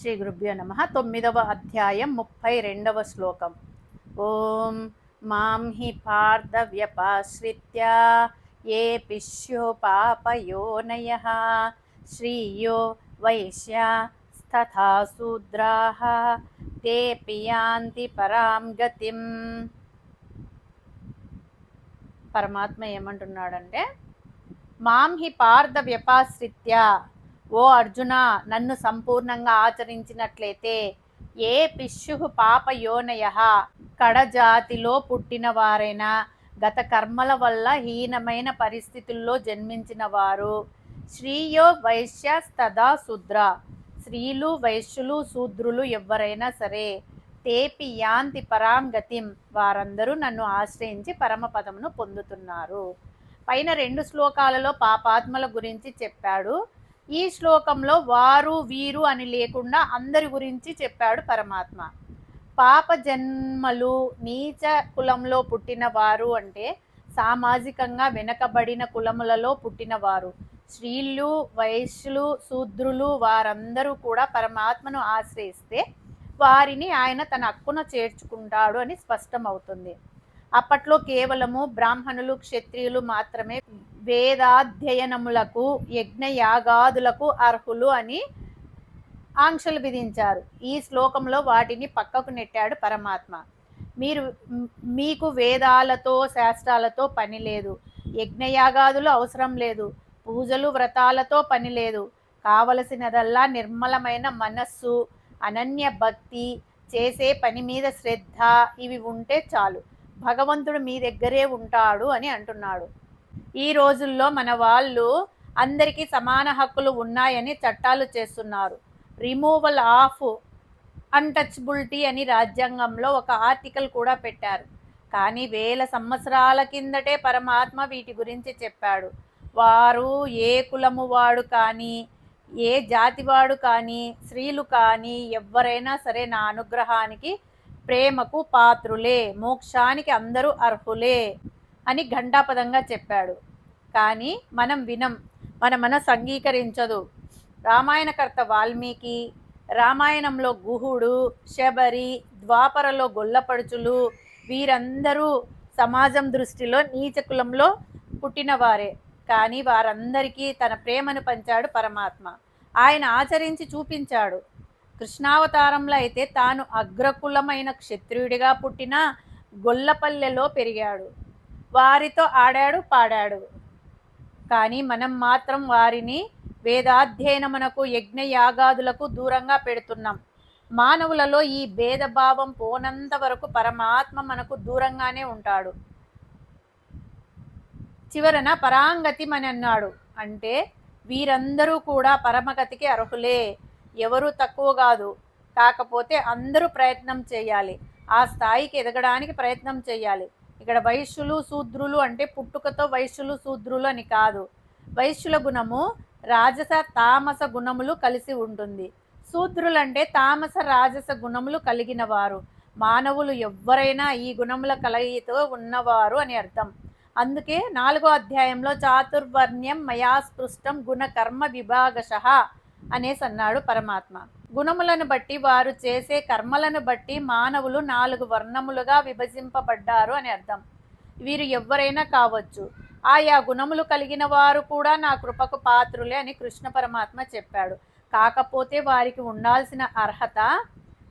శ్రీ గురుభ్యో నమ. 9వ అధ్యాయం 32వ శ్లోకం. ఓం మాం హి పార్థ వ్యపాశ్రిత్య ఏ పిష్యో పాపయోనయః శ్రీయో వైశ్యా తథా శూద్రాః తే పియాంతి పరాం గతిం. పరమాత్మ ఏమంటున్నాడంటే, మాం హి పార్థ వ్యపాశ్రిత్య, ఓ అర్జున, నన్ను సంపూర్ణంగా ఆచరించినట్లయితే, ఏ పిష్యు పాపయోనయ, కడజాతిలో పుట్టిన వారైనా, గత కర్మల వల్ల హీనమైన పరిస్థితుల్లో జన్మించిన వారు, శ్రీయో వైశ్యస్తదా శూద్ర, స్త్రీలు వైశ్యులు శూద్రులు ఎవరైనా సరే, తేపి యాంతి పరాం గతిం, వారందరూ నన్ను ఆశ్రయించి పరమపదమును పొందుతున్నారు. పైన 2 శ్లోకాలలో పాపాత్మల గురించి చెప్పాడు. ఈ శ్లోకంలో వారు వీరు అని లేకుండా అందరి గురించి చెప్పాడు పరమాత్మ. పాప జన్మలు, నీచ కులంలో పుట్టిన వారు అంటే సామాజికంగా వెనకబడిన కులములలో పుట్టినవారు, స్త్రీలు వైశ్యులు శూద్రులు, వారందరూ కూడా పరమాత్మను ఆశ్రయిస్తే వారిని ఆయన తన హక్కున చేర్చుకుంటాడు అని స్పష్టమవుతుంది. అప్పట్లో కేవలము బ్రాహ్మణులు క్షత్రియులు మాత్రమే వేదాధ్యయనములకు యజ్ఞయాగాదులకు అర్హులు అని ఆంక్షలు విధించారు. ఈ శ్లోకంలో వాటిని పక్కకు నెట్టాడు పరమాత్మ. మీకు వేదాలతో శాస్త్రాలతో పని లేదు, యజ్ఞయాగాదులు అవసరం లేదు, పూజలు వ్రతాలతో పని లేదు. కావలసినదల్లా నిర్మలమైన మనస్సు, అనన్య భక్తి, చేసే పని మీద శ్రద్ధ, ఇవి ఉంటే చాలు, భగవంతుడు మీ దగ్గరే ఉంటాడు అని అంటున్నాడు. ఈ రోజుల్లో మన వాళ్ళు అందరికీ సమాన హక్కులు ఉన్నాయని చట్టాలు చేస్తున్నారు. రిమూవల్ ఆఫ్ అన్టచబిలిటీ అని రాజ్యాంగంలో ఒక ఆర్టికల్ కూడా పెట్టారు. కానీ వేల సంవత్సరాల కిందటే పరమాత్మ వీటి గురించి చెప్పాడు. వారు ఏ కులము వాడు కానీ, ఏ జాతివాడు కానీ, స్త్రీలు కానీ ఎవరైనా సరే నా అనుగ్రహానికి, ప్రేమకు పాత్రులే, మోక్షానికి అందరూ అర్హులే అని ఘంటాపదంగా చెప్పాడు. కానీ మనం వినం, మన మనసు అంగీకరించదు. రామాయణకర్త వాల్మీకి, రామాయణంలో గుహుడు, శబరి, ద్వాపరలో గొల్లపడుచులు, వీరందరూ సమాజం దృష్టిలో నీచ కులంలో పుట్టినవారే. కానీ వారందరికీ తన ప్రేమను పంచాడు పరమాత్మ. ఆయన ఆచరించి చూపించాడు. కృష్ణావతారంలో అయితే తాను అగ్రకులమైన క్షత్రియుడిగా పుట్టిన గొల్లపల్లెలో పెరిగాడు. వారితో ఆడాడు పాడాడు. కానీ మనం మాత్రం వారిని వేదాధ్యయనమునకు యజ్ఞయాగాదులకు దూరంగా పెడుతున్నాం. మానవులలో ఈ భేదభావం పోనంత వరకు పరమాత్మ మనకు దూరంగానే ఉంటాడు. చివరన పరాంగతి అని అన్నాడు. అంటే వీరందరూ కూడా పరమగతికి అర్హులే, ఎవరు తక్కువ కాదు. కాకపోతే అందరూ ప్రయత్నం చేయాలి, ఆ స్థాయికి ఎదగడానికి ప్రయత్నం చేయాలి. ఇక్కడ వైశ్యులు శూద్రులు అంటే పుట్టుకతో వైశ్యులు శూద్రులు అని కాదు. వైశ్యుల గుణము రాజస తామస గుణములు కలిసి ఉంటుంది. శూద్రులు అంటే తామస రాజస గుణములు కలిగిన వారు. మానవులు ఎవ్వరైనా ఈ గుణముల కలయితో ఉన్నవారు అని అర్థం. అందుకే 4వ అధ్యాయంలో చాతుర్వర్ణ్యం మయా స్పృష్టం గుణ కర్మ విభాగశః అనేసి అన్నాడు పరమాత్మ. గుణములను బట్టి, వారు చేసే కర్మలను బట్టి మానవులు 4 వర్ణములుగా విభజింపబడ్డారు అని అర్థం. వీరు ఎవరైనా కావచ్చు. ఆయా గుణములు కలిగిన వారు కూడా నా కృపకు పాత్రులే అని కృష్ణ పరమాత్మ చెప్పాడు. కాకపోతే వారికి ఉండాల్సిన అర్హత,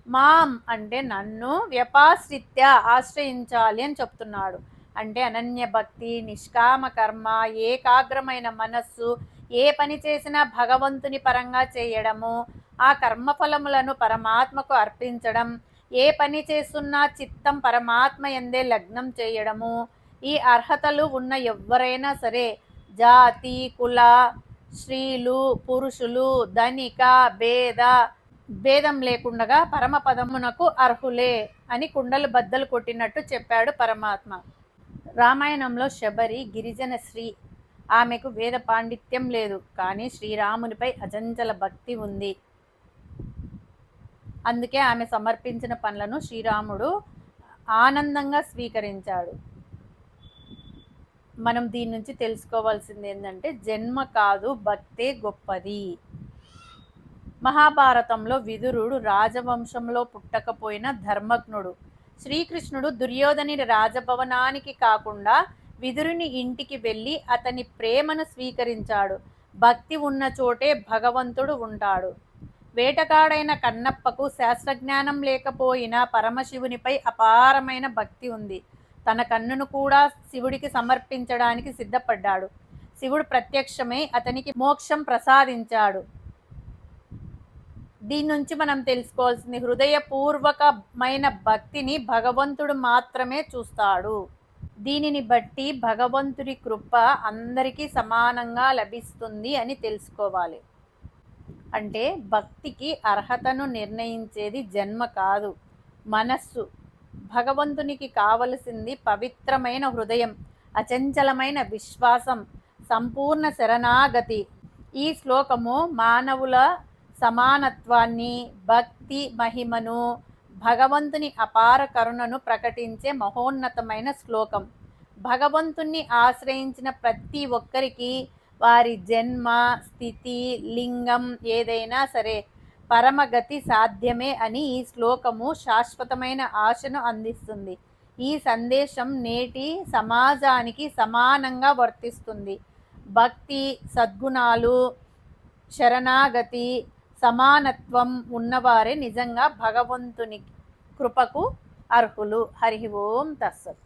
మాం అంటే నన్ను, వ్యపాశ్రిత్య ఆశ్రయించాలి అని చెప్తున్నాడు. అంటే అనన్య భక్తి, నిష్కామ కర్మ, ఏకాగ్రమైన మనస్సు, ఏ పని చేసినా భగవంతుని పరంగా చేయడము, ఆ కర్మఫలములను పరమాత్మకు అర్పించడం, ఏ పని చేస్తున్నా చిత్తం పరమాత్మ యందే లగ్నం చేయడము. ఈ అర్హతలు ఉన్న ఎవ్వరైనా సరే, జాతి కుల, స్త్రీలు పురుషులు, ధనిక భేదం లేకుండా పరమపదమునకు అర్హులే అని కుండలు బద్దలు కొట్టినట్టు చెప్పాడు పరమాత్మ. రామాయణంలో శబరి గిరిజన స్త్రీ. ఆమెకు వేద పాండిత్యం లేదు, కానీ శ్రీరామునిపై అజంచల భక్తి ఉంది. అందుకే ఆమె సమర్పించిన పనులను శ్రీరాముడు ఆనందంగా స్వీకరించాడు. మనం దీని నుంచి తెలుసుకోవాల్సింది ఏంటంటే, జన్మ కాదు భక్తే గొప్పది. మహాభారతంలో విదురుడు రాజవంశంలో పుట్టకపోయిన ధర్మజ్ఞుడు. శ్రీకృష్ణుడు దుర్యోధని రాజభవనానికి కాకుండా విదురుని ఇంటికి వెళ్ళి అతని ప్రేమను స్వీకరించాడు. భక్తి ఉన్న చోటే భగవంతుడు ఉంటాడు. వేటగాడైన కన్నప్పకు శాస్త్రజ్ఞానం లేకపోయినా పరమశివునిపై అపారమైన భక్తి ఉంది. తన కన్నును కూడా శివుడికి సమర్పించడానికి సిద్ధపడ్డాడు. శివుడు ప్రత్యక్షమై అతనికి మోక్షం ప్రసాదించాడు. దీని నుంచి మనం తెలుసుకోవాల్సింది, హృదయపూర్వకమైన భక్తిని భగవంతుడు మాత్రమే చూస్తాడు. దీనిని బట్టి భగవంతుడి కృప అందరికీ సమానంగా లభిస్తుంది అని తెలుసుకోవాలి. అంటే భక్తికి అర్హతను నిర్ణయించేది జన్మ కాదు, మనస్సు. భగవంతునికి కావలసింది పవిత్రమైన హృదయం, అచంచలమైన విశ్వాసం, సంపూర్ణ శరణాగతి. ఈ శ్లోకము మానవుల సమానత్వాన్ని, భక్తి మహిమను, భగవంతుని అపార కరుణను ప్రకటించే మహోన్నతమైన శ్లోకం. భగవంతుణ్ణి ఆశ్రయించిన ప్రతి ఒక్కరికి వారి జన్మ, స్థితి, లింగం ఏదైనా సరే పరమగతి సాధ్యమే అని ఈ శ్లోకము శాశ్వతమైన ఆశను అందిస్తుంది. ఈ సందేశం నేటి సమాజానికి సమానంగా వర్తిస్తుంది. భక్తి, సద్గుణాలు, శరణాగతి, సమానత్వం ఉన్నవారే నిజంగా భగవంతుని కృపకు అర్హులు. హరి ఓం తత్సత్.